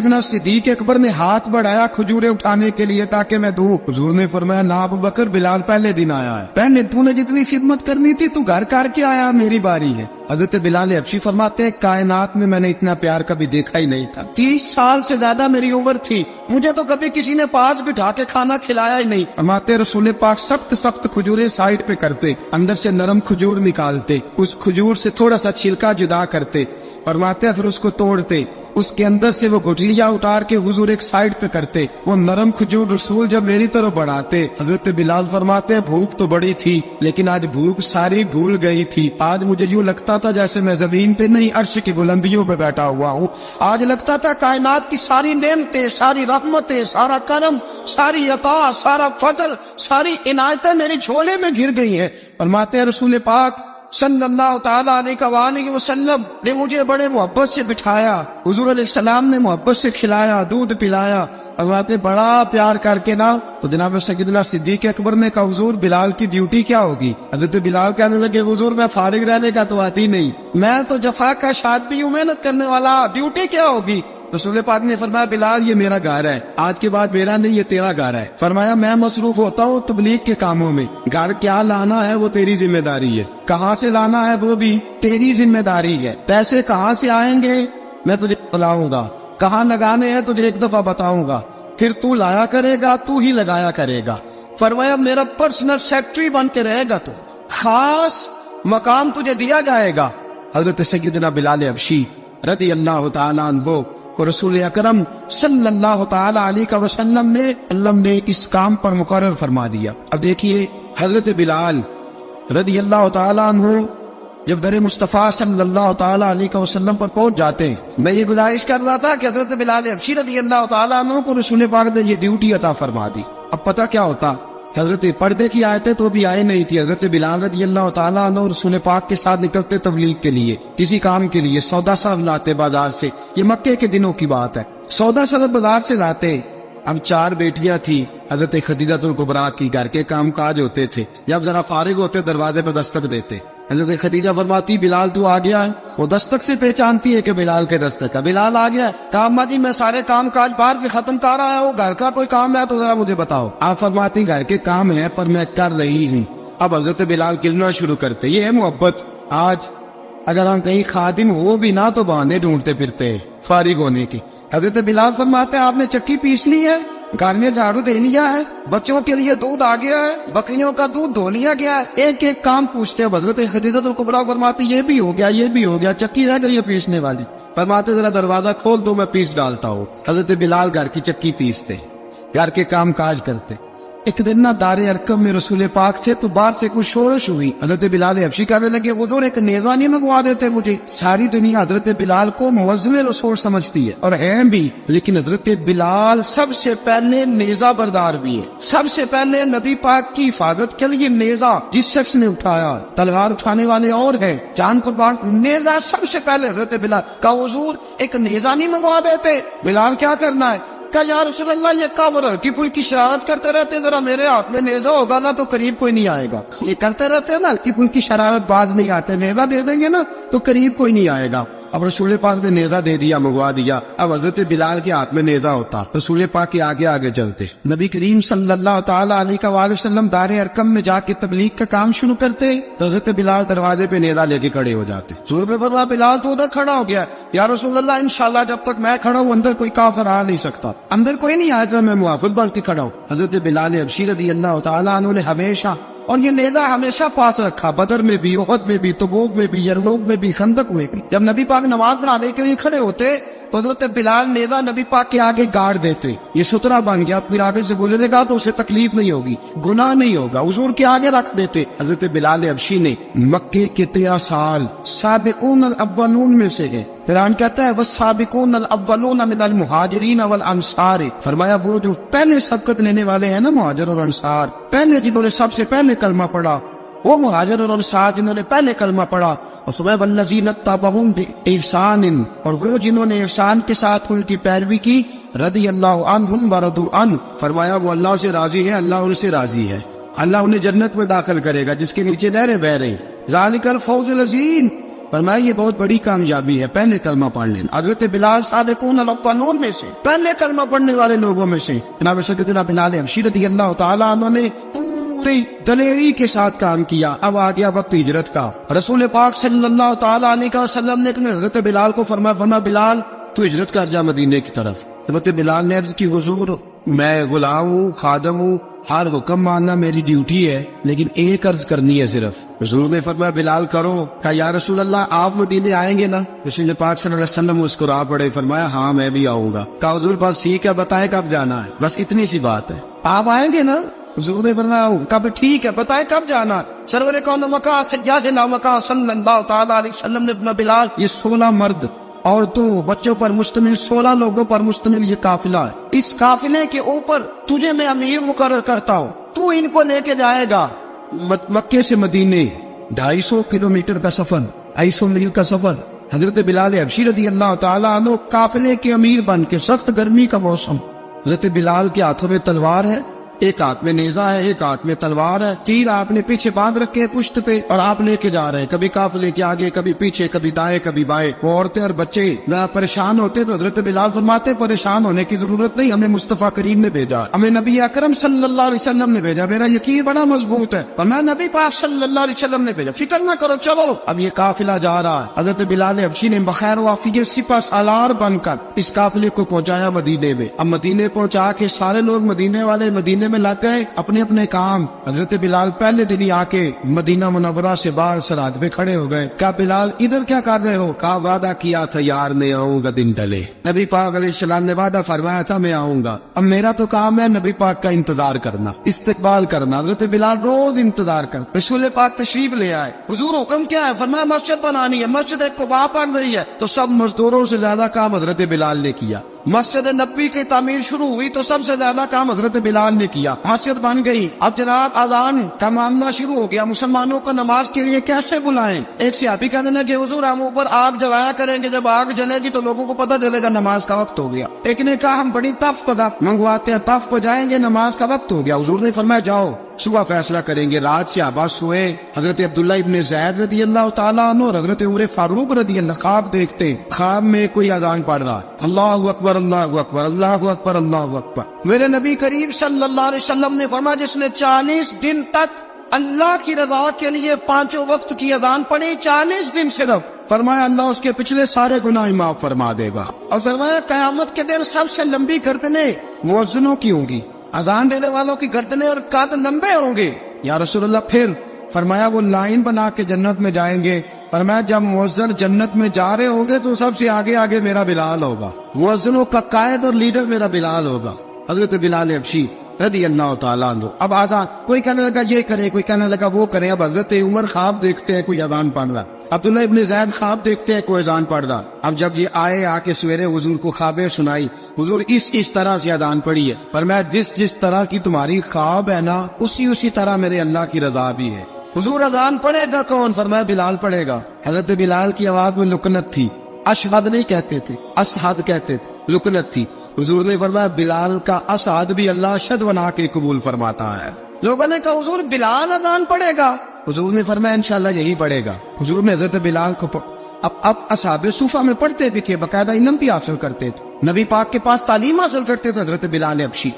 سیدنا صدیق اکبر نے ہاتھ بڑھایا کھجوریں اٹھانے کے لیے تاکہ میں دوں. حضور نے فرمایا نہ ابو بکر، بلال پہلے دن آیا ہے، پہلے تو نے جتنی خدمت کرنی تھی تو گھر کر کے آیا، میری باری ہے. حضرت بلال حبشی فرماتے ہیں کائنات میں میں نے اتنا پیار کبھی دیکھا ہی نہیں تھا. 30 سال سے زیادہ میری عمر تھی، مجھے تو کبھی کسی نے پاس بٹھا کے کھانا کھلایا ہی نہیں. فرماتے رسول پاک سخت سخت کھجوریں سائڈ پہ کرتے، اندر سے نرم کھجور نکالتے، اس کھجور سے تھوڑا سا چھلکا جدا کرتے، فرماتے پھر اس کو توڑتے، اس کے اندر سے وہ گٹلیاں اتار کے حضور ایک سائڈ پہ کرتے. وہ نرم کھجور رسول جب میری طرف بڑھاتے، حضرت بلال فرماتے ہیں بھوک تو بڑی تھی لیکن آج بھوک ساری بھول گئی تھی. آج مجھے یوں لگتا تھا جیسے میں زمین پہ نہیں عرش کی بلندیوں پہ بیٹھا ہوا ہوں. آج لگتا تھا کائنات کی ساری نعمتیں، ساری رحمتیں، سارا کرم، ساری عطا، سارا فضل، ساری عنایتیں میری جھولے میں گر گئی ہیں. فرماتے ہیں رسول پاک صلی اللہ تعالیٰ علیہ وآلہ وسلم نے مجھے بڑے محبت سے بٹھایا، حضور علیہ السلام نے محبت سے کھلایا، دودھ پلایا، فرماتے بڑا پیار کر کے نا. تو جناب سیدنا صدیق اکبر نے کہا حضور بلال کی ڈیوٹی کیا ہوگی؟ حضرت بلال کہنے لگے حضور میں فارغ رہنے کا تو آتی نہیں، میں تو جفا کا شاد بھی ہوں، محنت کرنے والا، ڈیوٹی کیا ہوگی؟ رسول پاک نے فرمایا بلال یہ میرا گھر ہے، آج کے بعد میرا نہیں یہ تیرا گھر ہے. فرمایا میں مصروف ہوتا ہوں تبلیغ کے کاموں میں، گھر کیا لانا ہے وہ تیری ذمہ داری ہے، کہاں سے لانا ہے وہ بھی تیری ذمہ داری ہے، پیسے کہاں سے آئیں گے میں تجھے بتلاؤں گا، کہاں لگانے ہیں تجھے ایک دفعہ بتاؤں گا، پھر تو لایا کرے گا، تو ہی لگایا کرے گا. فرمایا میرا پرسنل سیکٹری بن کے رہے گا، تو خاص مقام تجھے دیا جائے گا. حضرت سیدنا بلال حبشی رضی اللہ تعالیٰ عنہ کو رسول اکرم صلی اللہ تعالیٰ علیہ وسلم نے اس کام پر مقرر فرما دیا. اب دیکھیے حضرت بلال رضی اللہ تعالیٰ عنہ جب در مصطفیٰ صلی اللہ تعالیٰ علیہ وسلم پر پہنچ جاتے ہیں، میں یہ گزارش کر رہا تھا کہ حضرت بلال حبشی رضی اللہ تعالیٰ عنہ کو رسول پاک نے یہ ڈیوٹی عطا فرما دی. اب پتہ کیا ہوتا، حضرت پردے کی آیتیں تو بھی آئے نہیں تھی. حضرت بلال رضی اللہ تعالیٰ عنہ رسول پاک کے ساتھ نکلتے تبلیغ کے لیے، کسی کام کے لیے، سودا سر لاتے بازار سے، یہ مکے کے دنوں کی بات ہے، سودا سر بازار سے لاتے. اب 4 بیٹیاں تھی حضرت خدیجہ الکبریٰ کی، گھر کے کام کاج ہوتے تھے، جب ذرا فارغ ہوتے دروازے پہ دستک دیتے. حضرت خدیجہ فرماتی بلال تو آ گیا ہے، وہ دستک سے پہچانتی ہے کہ بلال کے دستک ہے، بلال آ گیا ہے. کہا اماں جی میں سارے کام کاج باہر کے ختم کر رہا ہوں، گھر کا کوئی کام ہے تو ذرا مجھے بتاؤ. آپ فرماتی گھر کے کام ہے پر میں کر رہی ہوں. اب حضرت بلال گلنا شروع کرتے. یہ ہے محبت. آج اگر ہم کہیں خادم ہو بھی نہ تو بہانے ڈھونڈتے پھرتے فارغ ہونے کی. حضرت بلال فرماتے آپ نے چکی پیس لی ہے، گھر میں جھاڑو دے لیا ہے، بچوں کے لیے دودھ آ گیا ہے، بکریوں کا دودھ دھو لیا گیا ہے، ایک ایک کام پوچھتے ہیں. حضرت خدیجہ الکبریٰ فرماتی یہ بھی ہو گیا، یہ بھی ہو گیا، چکی رہ گئی ہے پیسنے والی. فرماتے ذرا دروازہ کھول دو میں پیس ڈالتا ہوں. حضرت بلال گھر کی چکی پیستے، گھر کے کام کاج کرتے. ایک دن نہ دار ارقم میں رسول پاک تھے تو باہر سے کچھ شورش ہوئی. حضرت بلال حبشی کہنے لگے حضور ایک نیزہ نہیں منگوا دیتے مجھے. ساری دنیا حضرت بلال کو موزن رسول سمجھتی ہے اور ہیں بھی، لیکن حضرت بلال سب سے پہلے نیزہ بردار بھی ہے. سب سے پہلے نبی پاک کی حفاظت کے لیے نیزہ جس شخص نے اٹھایا، تلوار اٹھانے والے اور ہیں، جان قربان، نیزہ سب سے پہلے حضرت بلال کا. حضور ایک نیزہ نہیں منگوا دیتے؟ بلال کیا کرنا ہے؟ کہ یا رسول اللہ یہ کافر ہلکی پھلکی شرارت کرتے رہتے ہیں، ذرا میرے ہاتھ میں نیزہ ہوگا نا تو قریب کوئی نہیں آئے گا. یہ کرتے رہتے ہیں نا ہلکی پھلکی شرارت، باز نہیں آتے، نیزہ دے دیں گے نا تو قریب کوئی نہیں آئے گا. اب رسول پاک نے نیزہ دے دیا، منگوا دیا. اب حضرت بلال کے ہاتھ میں نیزہ ہوتا، رسول پاک کے آگے آگے چلتے. نبی کریم صلی اللہ تعالیٰ علیہ وآلہ وسلم دار ارقم میں جا کے تبلیغ کا کام شروع کرتے تو حضرت بلال دروازے پہ نیزہ لے کے کھڑے ہو جاتے. حضور نے فرمایا بلال تو ادھر کھڑا ہو گیا. یا رسول اللہ انشاءاللہ جب تک میں کھڑا ہوں اندر کوئی کافر آ نہیں سکتا، اندر کوئی نہیں آئے گا، میں محافظ بن کے کھڑا ہوں. حضرت بلال حبشی رضی اللہ تعالیٰ عنہ نے ہمیشہ، اور یہ نیزہ ہمیشہ پاس رکھا، بدر میں بھی، احد میں بھی، تبوک میں بھی، یرموک میں بھی، خندق میں بھی. جب نبی پاک نماز پڑھانے کے لیے کھڑے ہوتے تو حضرت بلال نیزہ نبی پاک کے آگے گاڑ دیتے. یہ سترہ بن گیا، پھر آگے سے گزرے گا تو اسے تکلیف نہیں ہوگی، گناہ نہیں ہوگا، حضور کے آگے رکھ دیتے. حضرت بلال حبشی نے مکے کے 13 سال سابقون الاولون میں سے ہے. قرآن کہتا ہے والسابقون الاولون من المہاجرین والانصار. فرمایا وہ جو پہلے سبقت لینے والے ہیں نا، مہاجر اور انصار، پہلے جنہوں نے سب سے پہلے کلمہ پڑھا، وہ مہاجر اور انصار جنہوں نے پہلے کلمہ پڑھا. اور صبح والذین اتبعوہم بإحسان، اور وہ جنہوں نے احسان کے ساتھ ان کی پیروی کی، رضی اللہ عنہم ورضوا عنہ. فرمایا وہ اللہ سے راضی ہے، اللہ ان سے راضی ہے، اللہ انہیں جنت میں داخل کرے گا جس کے نیچے نہریں بہ رہی. ذالک الفوز العظیم، فرمایا یہ بہت بڑی کامیابی ہے، پہلے کلمہ پڑھ لینا۔ حضرت بلال سابقون الاولون میں سے، پہلے کلمہ پڑھنے والے لوگوں میں سے جناب سیدنا بلال حبشی رضی اللہ تعالیٰ عنہ نے پوری دلیری کے ساتھ کام کیا۔ اب آ گیا وقت ہجرت کا۔ رسول پاک صلی اللہ تعالیٰ علیہ وسلم نے حضرت بلال کو فرمایا بلال تو ہجرت کر جا مدینے کی طرف۔ حضرت بلال نے عرض کی حضور میں غلام ہوں، خادم ہوں، ہر حکم ماننا میری ڈیوٹی ہے، لیکن ایک عرض کرنی ہے صرف۔ حضور نے فرمایا بلال کرو۔ کہا یا رسول اللہ آپ مدینے آئیں گے نا؟ رسول پاک صلی اللہ علیہ وسلم مسکرا پڑے، فرمایا ہاں میں بھی آؤں گا۔ کہا حضور بس ٹھیک ہے، بتائیں کب جانا ہے، بس اتنی سی بات ہے، آپ آئیں گے نا؟ حضور نے فرمایا کب؟ ٹھیک ہے بتائیں کب جانا ہے۔ سرور کون مکہ سیدنا مکہ صلی اللہ تعالیٰ علیہ وسلم نے فرمایا بلال یہ 16 مرد عورتوں بچوں پر مشتمل 16 لوگوں پر مشتمل یہ قافلہ ہے، اس قافلے کے اوپر تجھے میں امیر مقرر کرتا ہوں، تو ان کو لے کے جائے گا مکے سے مدینے 250 کلومیٹر کا سفر، 250 میل کا سفر۔ حضرت بلال حبشی رضی اللہ تعالیٰ عنہ قافلے کے امیر بن کے، سخت گرمی کا موسم، حضرت بلال کے ہاتھوں میں تلوار ہے، ایک ہاتھ میں نیزہ ہے، ایک ہاتھ میں تلوار ہے، تیر آپ نے پیچھے باندھ رکھے پشت پہ اور آپ لے کے جا رہے ہیں، کبھی قافلے کے آگے کبھی پیچھے، کبھی دائیں کبھی بائیں۔ وہ عورتیں اور بچے ذرا پریشان ہوتے تو حضرت بلال فرماتے پریشان ہونے کی ضرورت نہیں، ہمیں مصطفیٰ کریم نے بھیجا، ہمیں نبی اکرم صلی اللہ علیہ وسلم نے بھیجا، میرا یقین بڑا مضبوط ہے اور میں نبی پاک صلی اللہ علیہ وسلم نے بھیجا، فکر نہ کرو چلو۔ اب یہ قافلہ جا رہا ہے، حضرت بلال حبشی نے بخیر و عافیت سپہ سالار بن کر اس قافلے کو پہنچایا مدینے میں۔ اب مدینے پہنچا کے سارے لوگ مدینے والے مدینے میں لگ گئے اپنے اپنے کام۔ حضرت بلال پہلے دن ہی آ کے مدینہ منورہ سے باہر سرحد پہ کھڑے ہو گئے۔ کہا بلال ادھر کیا کر رہے ہو؟ کہا وعدہ کیا تھا یار نے آؤں گا دن ڈلے، نبی پاک علیہ السلام نے وعدہ فرمایا تھا میں آؤں گا، اب میرا تو کام ہے نبی پاک کا انتظار کرنا، استقبال کرنا۔ حضرت بلال روز انتظار کر، رسول پاک تشریف لے آئے، حضور حکم کیا ہے؟ فرمایا مسجد بنانی ہے، مسجد قباء بن رہی ہے، تو سب مزدوروں سے زیادہ کام حضرت بلال نے کیا۔ مسجد نبوی کی تعمیر شروع ہوئی تو سب سے زیادہ کام حضرت بلال نے کیا، مسجد بن گئی۔ اب جناب اذان کا معاملہ شروع ہو گیا، مسلمانوں کو نماز کے لیے کیسے بلائیں؟ ایک صحابی کہنے لگے حضور ہم اوپر آگ جلایا کریں گے، جب آگ جلے گی تو لوگوں کو پتہ چلے گا نماز کا وقت ہو گیا۔ ایک نے کہا ہم بڑی تف منگواتے ہیں، تف بجائیں گے، نماز کا وقت ہو گیا۔ حضور نے فرمایا جاؤ صبح فیصلہ کریں گے۔ رات سے صحابہ سوئے، حضرت عبداللہ ابن زید رضی اللہ تعالیٰ عنہ اور حضرت عمر فاروق رضی اللہ خواب دیکھتے، خواب میں کوئی اذان پڑھ رہا، اللہ اکبر اللہ اکبر اللہ اکبر اللہ اکبر۔ میرے نبی کریم صلی اللہ علیہ وسلم نے فرمایا جس نے 40 دن تک اللہ کی رضا کے لیے 5 وقت کی اذان پڑھی، 40 دن صرف، فرمایا اللہ اس کے پچھلے سارے گناہ معاف فرما دے گا۔ اور فرمایا قیامت کے دن سب سے لمبی گردنیں مؤذنوں کی ہوں گی، اذان دینے والوں کی گردنیں اور قد لمبے ہوں گے۔ یا رسول اللہ پھر؟ فرمایا وہ لائن بنا کے جنت میں جائیں گے، فرمایا جب مؤذن جنت میں جا رہے ہوں گے تو سب سے آگے آگے میرا بلال ہوگا، مؤذنوں کا قائد اور لیڈر میرا بلال ہوگا، حضرت بلال حبشی رضی اللہ تعالیٰ عنہ۔ اب آزان کوئی کہنے لگا یہ کرے، کوئی کہنے لگا وہ کرے۔ اب حضرت عمر خواب دیکھتے ہیں کوئی اذان پڑھ رہا، عبداللہ ابن زید خواب دیکھتے ہیں کوئی اذان پڑھ رہا۔ اب جب یہ آئے آ کے سویرے حضور کو خوابیں سنائی، حضور اس طرح سے اذان پڑھی ہے، فرمایا جس طرح کی تمہاری خواب ہے نا اسی طرح میرے اللہ کی رضا بھی ہے۔ حضور اذان پڑھے گا کون؟ فرمایا بلال پڑھے گا۔ حضرت بلال کی آواز میں لکنت تھی، اشہد نہیں کہتے تھے، اسہد کہتے تھے، لکنت تھی۔ حضور نے فرمایا بلال کا اسعد بھی اللہ اشہد بنا کے قبول فرماتا ہے۔ لوگوں نے کہا حضور بلال اذان پڑھے گا؟ حضور نے فرمایا انشاءاللہ یہی پڑھے گا۔ حضور نے حضرت بلال کو اب اصحاب صوفہ میں پڑھتے بھی کہ باقاعدہ علم بھی حاصل کرتے تھے، نبی پاک کے پاس تعلیم حاصل کرتے تھے حضرت بلال حبشی۔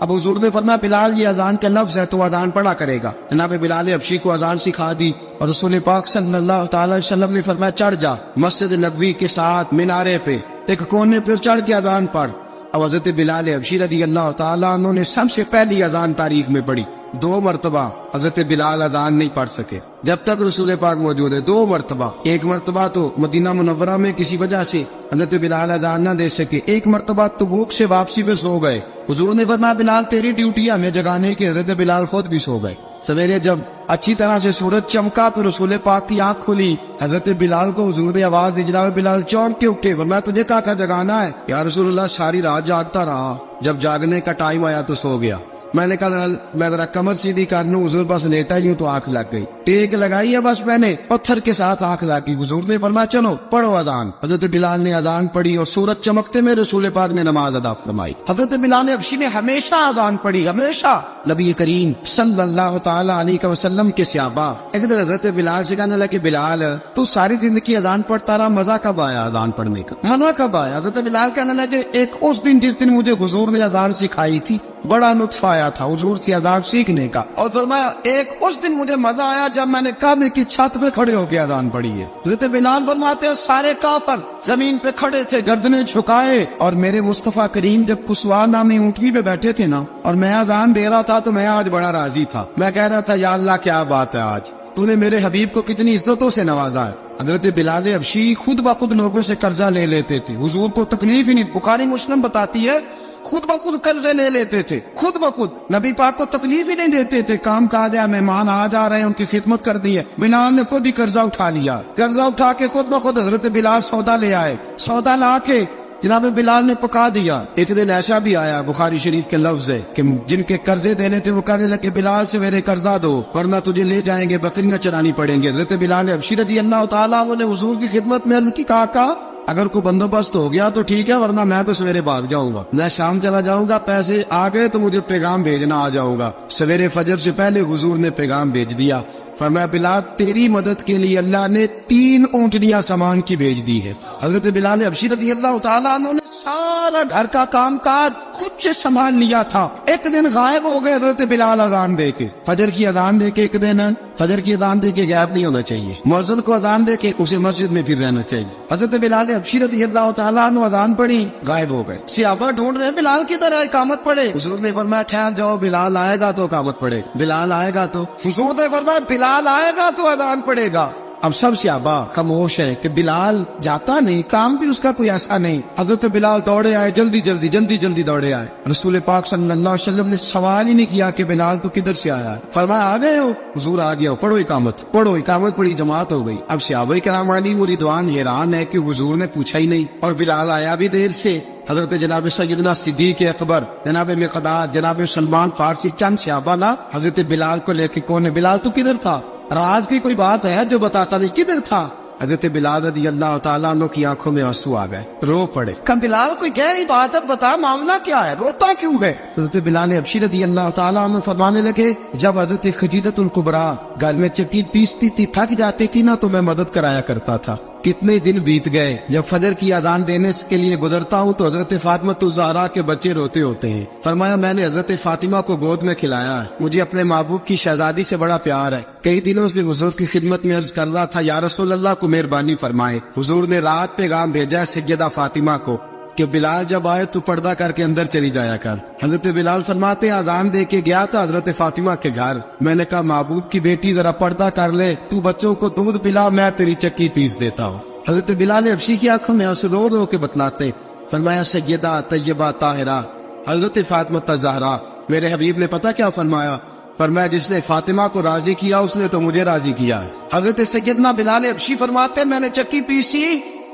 اب حضور نے فرمایا بلال یہ اذان کا لفظ ہے تو اذان پڑھا کرے گا۔ جناب بلال حبشی کو اذان سکھا دی اور رسول پاک صلی اللہ تعالی وسلم نے فرمایا چڑھ جا مسجد نبوی کے ساتھ مینارے پہ، ایک کونے پہ چڑھ کے اذان پڑھ۔ اب حضرت بلال حبشی رضی اللہ تعالیٰ عنہ نے سب سے پہلی اذان تاریخ میں پڑھی، 2 مرتبہ حضرت بلال اذان نہیں پڑھ سکے جب تک رسول پاک موجود ہے، 2 مرتبہ۔ ایک مرتبہ تو مدینہ منورہ میں کسی وجہ سے حضرت بلال اذان نہ دے سکے، ایک مرتبہ تبوک سے واپسی پہ سو گئے۔ حضور نے فرمایا بلال تیری ڈیوٹی ہے ہمیں جگانے کی، حضرت بلال خود بھی سو گئے۔ سویرے جب اچھی طرح سے سورج چمکا تو رسول پاک کی آنکھ کھلی، حضرت بلال کو حضور نے آواز دی، جناب بلال چونک کے اٹھے، فرمایا تجھے کہا تھا جگانا ہے؟ یا رسول اللہ ساری رات جاگتا رہا، جب جاگنے کا ٹائم آیا تو سو گیا۔ میں نے کہا میں ذرا کمر سیدھی کر لوں، حضور بس لیٹا ہی ہوں تو آنکھ لگ گئی، ٹیک لگائی ہے بس میں نے، پتھر کے ساتھ آنکھ لگ گئی۔ حضور نے فرمایا چلو پڑھو اذان۔ حضرت بلال نے اذان پڑھی اور سورج چمکتے میں رسول پاک نے نماز ادا فرمائی۔ حضرت بلال حبشی نے ہمیشہ اذان پڑھی، ہمیشہ۔ نبی کریم صلی اللہ تعالی علیہ وسلم کے صحابہ ایک دن حضرت بلال سے کہنے لگے بلال تو ساری زندگی اذان پڑھتا رہا، مزہ کب آیا اذان پڑھنے کا، مزہ کب آیا؟ حضرت بلال کہنے لگے ایک اس دن جس دن مجھے حضور نے اذان سکھائی تھی بڑا لطف آیا تھا حضور سے اذان سیکھنے کا، اور فرمایا ایک اس دن مجھے مزہ آیا جب میں نے کعبے کی چھت پہ کھڑے ہو کے اذان پڑھی ہے۔ حضرت بلال فرماتے ہیں سارے کافر زمین پہ کھڑے تھے گردنیں جھکائے، اور میرے مصطفیٰ کریم جب کسوا نامی اونٹنی پہ بیٹھے تھے نا اور میں اذان دے رہا تھا تو میں آج بڑا راضی تھا، میں کہہ رہا تھا یا اللہ کیا بات ہے، آج تو نے میرے حبیب کو کتنی عزتوں سے نوازا ہے۔ حضرت بلال حبشی خود بخود لوگوں سے قرضہ لے لیتے تھے، حضور کو تکلیف ہی نہیں، بخاری مسلم بتاتی ہے خود بخود قرضے لے لیتے تھے، خود بخود نبی پاک کو تکلیف ہی نہیں دیتے تھے، کام کا دیا مہمان آ جا رہے ہیں ان کی خدمت کر دی ہے، بلال نے خود ہی قرضہ اٹھا لیا، قرضہ اٹھا کے خود بخود حضرت بلال سودا لے آئے، سودا لا کے جناب بلال نے پکا دیا۔ ایک دن ایسا بھی آیا بخاری شریف کے لفظ ہے کہ جن کے قرضے دینے تھے وہ کہنے لگے بلال سے میرے قرضہ دو ورنہ تجھے لے جائیں گے، بکریاں چرانی پڑیں گے۔ حضرت بلال حبشی رضی اللہ تعالیٰ عنہ نے حضور کی خدمت میں عرض کی، کہا اگر کوئی بندوبست ہو گیا تو ٹھیک ہے ورنہ میں تو سویرے بھاگ جاؤں گا، میں شام چلا جاؤں گا، پیسے آ گئے تو مجھے پیغام بھیجنا آ جاؤں گا۔ سویرے فجر سے پہلے حضور نے پیغام بھیج دیا، فرمایا بلال تیری مدد کے لیے اللہ نے 3 اونٹنیاں سامان کی بھیج دی ہے۔ حضرت بلال حبشی رضی اللہ تعالیٰ عنہ نے سارا گھر کا کام کاج خود سے سنبھال لیا تھا۔ ایک دن غائب ہو گئے حضرت بلال اذان دے کے، فجر کی اذان دے کے، ایک دن فجر کی اذان دے کے غائب نہیں ہونا چاہیے، مؤذن کو اذان دے کے اسے مسجد میں پھر رہنا چاہیے۔ حضرت بلال حبشی رضی اللہ تعالیٰ عنہ اذان پڑھی، غائب ہو گئے، صحابہ ڈھونڈ رہے بلال کی طرح اقامت پڑھے، حضور نے فرمایا ٹھہر جاؤ، بلال آئے گا تو اقامت پڑھے، بلال آئے گا تو، حضور نے فرمایا بلال آئے گا تو اذان پڑھے گا۔ اب سب صحابہ خاموش ہے کہ بلال جاتا نہیں، کام بھی اس کا کوئی ایسا نہیں۔ حضرت بلال دوڑے آئے، جلدی جلدی دوڑے آئے، رسول پاک صلی اللہ علیہ وسلم نے سوال ہی نہیں کیا کہ بلال تو کدھر سے آیا ہے، فرمایا آ گئے ہو؟ حضور آ گیا ہو، پڑھو اقامت پڑھی، جماعت ہو گئی۔ اب صحابہ کرام علیہ رضوان حیران ہے کہ حضور نے پوچھا ہی نہیں اور بلال آیا بھی دیر سے۔ حضرت جناب سیدنا صدیق اکبر، جناب مقداد، جناب سلمان فارسی، چند صحابہ نا حضرت بلال کو لے کے کون ہے بلال تو کدھر تھا، راز کی کوئی بات ہے جو بتاتا نہیں کدھر تھا۔ حضرت بلال رضی اللہ تعالیٰ عنہ کی آنکھوں میں آنسو آ گئے، رو پڑے، کہ بلال کوئی گہری بات ہے، بتا معاملہ کیا ہے، روتا کیوں ہے؟ حضرت بلال حبشی رضی اللہ تعالیٰ عنہ فرمانے لگے جب حضرت خدیجہ الکبریٰ گل میں چکی پیستی تھی، تھک جاتی تھی نا تو میں مدد کرایا کرتا تھا۔ کتنے دن بیت گئے، جب فجر کی اذان دینے کے لیے گزرتا ہوں تو حضرت فاطمہ الزہرا کے بچے روتے ہوتے ہیں، فرمایا میں نے حضرت فاطمہ کو گود میں کھلایا ہے، مجھے اپنے محبوب کی شہزادی سے بڑا پیار ہے، کئی دنوں سے حضور کی خدمت میں عرض کر رہا تھا یا رسول اللہ کو مہربانی فرمائے۔ حضور نے رات پیغام بھیجا سیدہ فاطمہ کو کہ بلال جب آئے تو پردہ کر کے اندر چلی جایا کر۔ حضرت بلال فرماتے ہیں اذان دے کے گیا تھا حضرت فاطمہ کے گھر، میں نے کہا محبوب کی بیٹی ذرا پردہ کر لے، تو بچوں کو دودھ پلا، میں تیری چکی پیس دیتا ہوں۔ حضرت بلال حبشی کی آنکھوں میں آنسو رو رو کے بتلاتے، فرمایا سیدہ طیبہ طاہرہ حضرت فاطمہ الزہرا، میرے حبیب نے پتہ کیا فرمایا؟ فرمایا جس نے فاطمہ کو راضی کیا اس نے تو مجھے راضی کیا ہے۔ حضرت سیدنا بلال حبشی فرماتے میں نے چکی پیسی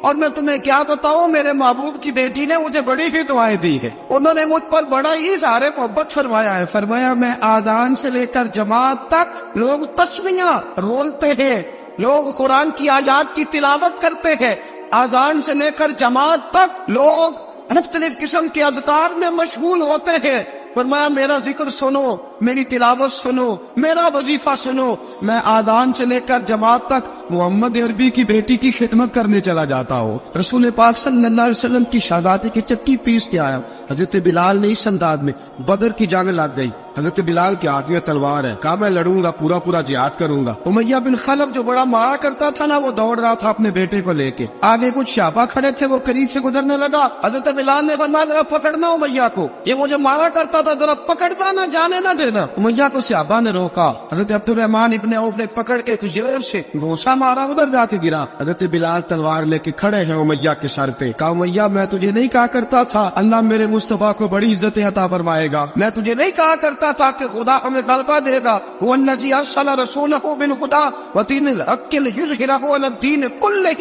اور میں تمہیں کیا بتاؤں، میرے محبوب کی بیٹی نے مجھے بڑی ہی دعائیں دی ہے، انہوں نے مجھ پر بڑا ہی اظہار محبت فرمایا ہے۔ فرمایا میں آذان سے لے کر جماعت تک لوگ تسمیہ رولتے ہیں، لوگ قرآن کی آیات کی تلاوت کرتے ہیں، آذان سے لے کر جماعت تک لوگ مختلف قسم کے اذکار میں مشغول ہوتے ہیں۔ فرمایا میرا ذکر سنو، میری تلاوت سنو، میرا وظیفہ سنو، میں آذان سے لے کر جماعت تک محمد عربی کی بیٹی کی خدمت کرنے چلا جاتا ہوں۔ رسول پاک صلی اللہ علیہ وسلم کی شہزادی کی چکی پیس کے آیا۔ حضرت بلال نے اس انداز میں بدر کی جنگ لگ گئی، حضرت بلال کے ہاتھ میں تلوار ہے، کہا میں لڑوں گا، پورا جہاد کروں گا۔ امیہ بن خلف جو بڑا مارا کرتا تھا نا وہ دوڑ رہا تھا اپنے بیٹے کو لے کے، آگے کچھ صحابہ کھڑے تھے وہ قریب سے گزرنے لگا، حضرت بلال نے فرمایا ذرا پکڑنا امیہ کو، یہ مجھے مارا کرتا تھا، ذرا پکڑنا نہ جانے نہ دینا۔ امیہ کو صحابہ نے روکا، حضرت عبد الرحمن ابن عوف نے پکڑ کے زور سے گھونسا مارا، ادھر جا کے گرا۔ حضرت بلال تلوار لے کے کھڑے ہیں امیہ کے سر پہ، کہا امیہ میں تجھے نہیں کہا کرتا تھا اللہ میرے مصطفیٰ کو بڑی عزت عطا فرمائے گا، میں تجھے نہیں کہا کرتا تھا کہ خدا ہمیں غلبہ دے گا، هو الذی ارسل رسولہ بالہدی ودین الحق لیظہرہ علی الدین کلہ،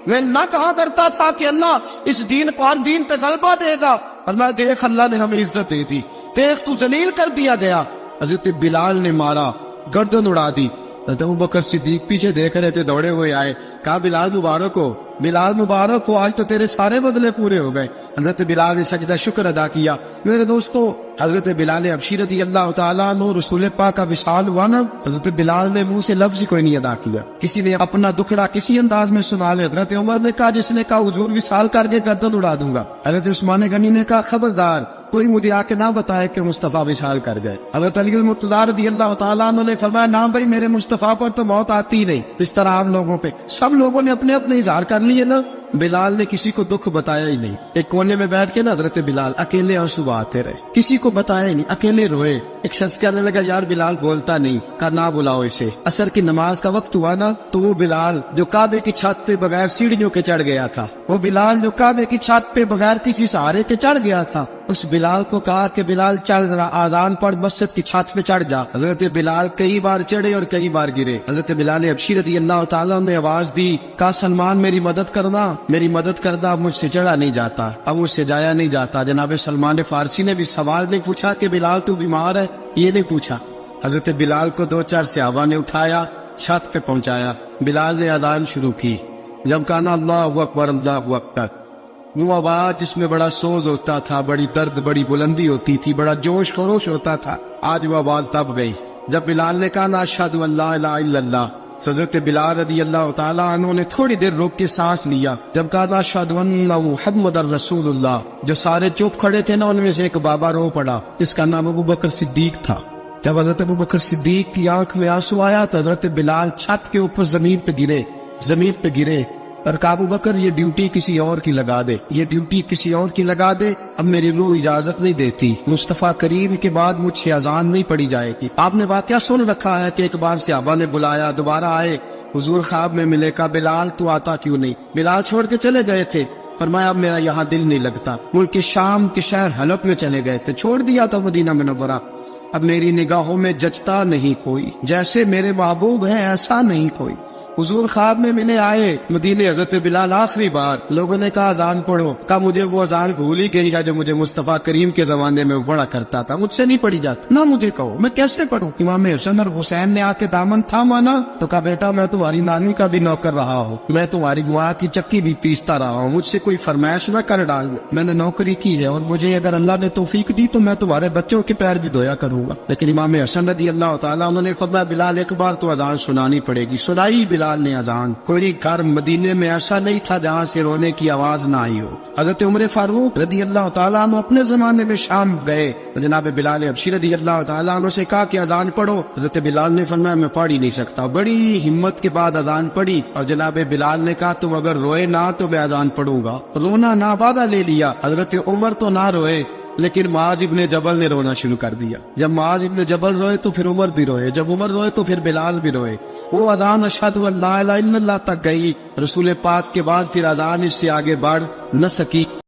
میں نہ کہا کرتا تھا کہ اللہ اس دین کو ہر دین پہ غلبہ دے گا، فرمایا دیکھ اللہ نے ہمیں عزت دے دی، دیکھ تو ذلیل کر دیا گیا. حضرت بلال نے مارا, گردن اڑا دی. حضرت ابوبکر صدیق پیچھے دیکھ رہے تھے, دوڑے ہوئے آئے, کہا بلال مبارک ہو, بلال مبارک ہو, آج تو تیرے سارے بدلے پورے ہو گئے. حضرت بلال نے سجدہ شکر ادا کیا. میرے دوستو, حضرت بلال حبشی رضی اللہ تعالیٰ عنہ رسول پاک کا وصال ہوا نا, حضرت بلال نے منہ سے لفظ کوئی نہیں ادا کیا. کسی نے اپنا دکھڑا کسی انداز میں سنا لے. حضرت عمر نے کہا, جس نے کہا حضور وصال کر کے گردن اڑا دوں گا. حضرت عثمان غنی نے کہا, خبردار کوئی مجھے آ کے نہ بتائے کہ مصطفیٰ وصال کر گئے. حضرت علی المرتضیٰ رضی اللہ تعالیٰ عنہ نے فرمایا, نہ بھائی میرے مصطفیٰ پر تو موت آتی ہی نہیں. اس طرح عام لوگوں پہ سب لوگوں نے اپنے اپنے اظہار کر لیے نا, بلال نے کسی کو دکھ بتایا ہی نہیں. ایک کونے میں بیٹھ کے نا حضرت بلال اکیلے آنسو بہاتے رہے, کسی کو بتایا ہی نہیں, اکیلے روئے. ایک شخص کہنے لگا, یار بلال بولتا نہیں. کہا نہ بلاؤ اسے. عصر کی نماز کا وقت ہوا نا, تو وہ بلال جو کعبے کی چھت پہ بغیر سیڑھیوں کے چڑھ گیا تھا, وہ بلال جو کعبے کی چھت پہ بغیر کسی سہارے کے چڑھ گیا تھا, اس بلال کو کہا کہ بلال چل ذرا آذان پڑھ, مسجد کی چھت پہ چڑھ جا. حضرت بلال کئی بار چڑھے اور کئی بار گرے. حضرت بلال حبشی رضی اللہ تعالیٰ نے آواز دی, کہا سلمان میری مدد کرنا, میری مدد کرنا, اب مجھ سے چڑھا نہیں جاتا, اب مجھ سے جایا نہیں جاتا. جناب سلمان فارسی نے بھی سوال نہیں پوچھا کہ بلال تو بیمار ہے, یہ نہیں پوچھا. حضرت بلال کو 2-4 صحابہ نے اٹھایا, چھت پہ پہنچایا. بلال نے اذان شروع کی. جب کہا نا اللہ اکبر اللہ اکبر, وہ آواز جس میں بڑا سوز ہوتا تھا, بڑی درد, بڑی بلندی ہوتی تھی, بڑا جوش خروش ہوتا تھا, آج وہ آواز دب گئی. جب بلال نے کہا نا اشہد ان لا الہ الا اللہ, حضرت بلال رضی اللہ تعالیٰ عنہ نے تھوڑی دیر روک کے سانس لیا. جب کہا نا اشہد ان محمد رسول اللہ, جو سارے چپ کھڑے تھے نا ان میں سے ایک بابا رو پڑا, جس کا نام ابوبکر صدیق تھا. جب حضرت ابوبکر صدیق کی آنکھ میں آنسو آیا تو حضرت بلال چھت کے اوپر زمین پہ گرے اور کہا, ابوبکر یہ ڈیوٹی کسی اور کی لگا دے, یہ ڈیوٹی کسی اور کی لگا دے, اب میری روح اجازت نہیں دیتی, مصطفیٰ کریم کے بعد مجھ سے اذان نہیں پڑی جائے گی. آپ نے واقعہ سن رکھا ہے کہ ایک بار صحابہ نے بلایا, دوبارہ آئے, حضور خواب میں ملے. کہا بلال تو آتا کیوں نہیں؟ بلال چھوڑ کے چلے گئے تھے. فرمایا اب میرا یہاں دل نہیں لگتا. ملک شام کے شہر حلب میں چلے گئے تھے, چھوڑ دیا تھا مدینہ منورہ. اب میری نگاہوں میں جچتا نہیں کوئی, جیسے میرے محبوب ہیں ایسا نہیں کوئی. حضور خواب میں ملے, آئے مدینے. حضرت بلال آخری بار, لوگوں نے کہا اذان پڑھو. کہا مجھے وہ اذان بھول ہی گئی ہے جو مجھے مصطفیٰ کریم کے زمانے میں پڑھا کرتا تھا, مجھ سے نہیں پڑھی جاتی. نہ مجھے کہو, میں کیسے پڑھوں؟ امام حسن اور حسین نے آ کے دامن تھاما نا, تو کہا بیٹا میں تمہاری نانی کا بھی نوکر رہا ہوں, میں تمہاری گواہ کی چکی بھی پیستا رہا ہوں, مجھ سے کوئی فرمائش نہ کر ڈال. میں نے نوکری کی ہے اور مجھے اگر اللہ نے توفیق دی تو میں تمہارے بچوں کے پیر بھی دھویا کروں گا. لیکن امام حسن رضی اللہ تعالیٰ انہوں نے فرمایا, بلال ایک بار تو اذان سنانی پڑے گی. سنائی بلال نے اذان. کوئی گھر مدینے میں ایسا نہیں تھا جہاں سے رونے کی آواز نہ آئی ہو. حضرت عمر فاروق رضی اللہ تعالیٰ عنہ اپنے زمانے میں شام گئے, جناب بلال حبشی رضی اللہ تعالیٰ عنہ سے کہا کہ اذان پڑھو. حضرت بلال نے فرمایا میں پڑھ ہی نہیں سکتا. بڑی ہمت کے بعد اذان پڑھی اور جناب بلال نے کہا تم اگر روئے نہ تو میں اذان پڑھوں گا. رونا نہ وعدہ لے لیا. حضرت عمر تو نہ روئے, لیکن معاذ ابن جبل نے رونا شروع کر دیا. جب معاذ ابن جبل روئے تو پھر عمر بھی روئے, جب عمر روئے تو پھر بلال بھی روئے. وہ اذان اشہد ان لا الہ الا اللہ تک گئی. رسول پاک کے بعد پھر اذان اس سے آگے بڑھ نہ سکی.